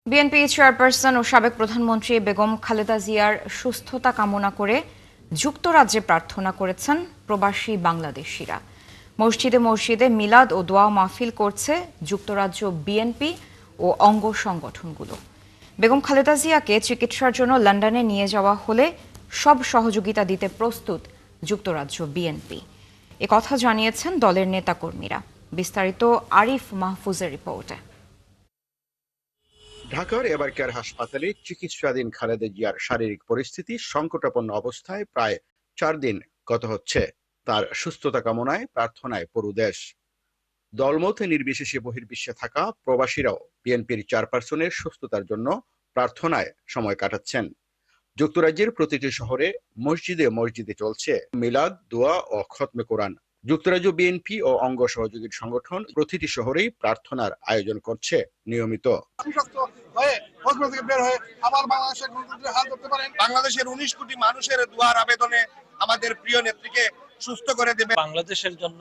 BNP chairperson ও সাবেক প্রধানমন্ত্রী বেগম খালেদা জিয়ার সুস্থতা কামনা করে যুক্তরাজ্যে প্রার্থনা করেছেন প্রবাসী বাংলাদেশিরা। মসজিদে মসজিদে মিলাদ ও দোয়া মাহফিল করছে যুক্তরাজ্য বিএনপি ও অঙ্গ সংগঠনগুলো। বেগম খালেদা জিয়াকে চিকিৎসার জন্য লন্ডনে নিয়ে যাওয়া হলে সব সহযোগিতা দিতে প্রস্তুত যুক্তরাজ্য বিএনপি। একথা জানিয়েছেন দলের নেতাকর্মীরা। বিস্তারিত আরিফ মাহফুজের রিপোর্টে। ঢাকার এবারকেয়ার হাসপাতালে চিকিৎসাধীন খালেদা জিয়ার শারীরিক পরিস্থিতি সংকটাপন্ন অবস্থায় প্রায় 4 দিন গত হচ্ছে। তার সুস্থতা কামনায় প্রার্থনায় পুরো দেশ। দলমত নির্বিশেষে বহির্বিশ্বে থাকা প্রবাসীরাও বিএনপির চেয়ারপারসনের সুস্থতার জন্য প্রার্থনায় সময় কাটাচ্ছেন। যুক্তরাজ্যের প্রতিটি শহরে মসজিদে মসজিদে চলছে মিলাদ, দোয়া ও খতমে কোরআন। যুক্তরাজ্য বিএনপি ও অঙ্গ সহযোগী সংগঠন প্রতিটি শহরেই প্রার্থনার আয়োজন করছে নিয়মিত। বাংলাদেশের 19 কোটি মানুষের দোয়ার আবেদনে আমাদের প্রিয় নেত্রীকে সুস্থ করে দেবে। বাংলাদেশের জন্য,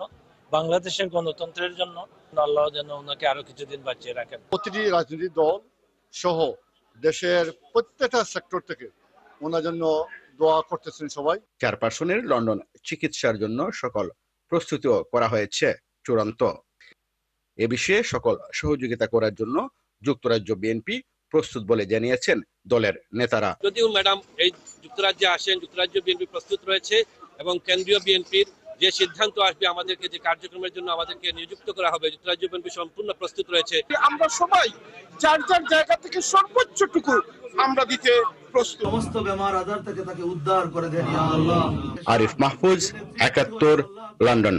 বাংলাদেশের গণতন্ত্রের জন্য আল্লাহ যেন ওনাকে আরো কিছুদিন বাঁচিয়ে রাখেন। প্রতিটি রাজনৈতিক দল সহ দেশের প্রত্যেকটা সেক্টর থেকে ওনার জন্য দোয়া করতেছেন সবাই। চেয়ারপারসনের লন্ডন চিকিৎসার জন্য সকল প্রস্তুতিও করা হয়েছে চূড়ান্ত। এ বিষয়ে সকল সহযোগিতা করার জন্য যুক্তরাজ্য বিএনপি প্রস্তুত বলে জানিয়েছেন দলের নেতারা। যদিও ম্যাডাম এই যুক্তরাজ্যে আসেন, যুক্তরাজ্য বিএনপি প্রস্তুত রয়েছে এবং কেন্দ্রীয় বিএনপির যে সিদ্ধান্ত আসবে, আমাদেরকে যে কার্যক্রমের জন্য আমাদেরকে নিযুক্ত করা হবে, যুক্তরাজ্য বিএনপি সম্পূর্ণ প্রস্তুত রয়েছে। আমরা সবাই যার যার জায়গা থেকে সর্বোচ্চটুকু আমরা দিতে প্রস্তুত। সমস্ত বেমার আজার থেকে তাকে উদ্ধার করে দেন ইয়া আল্লাহ। আরিফ মাহফুজ, ৭১, লন্ডন।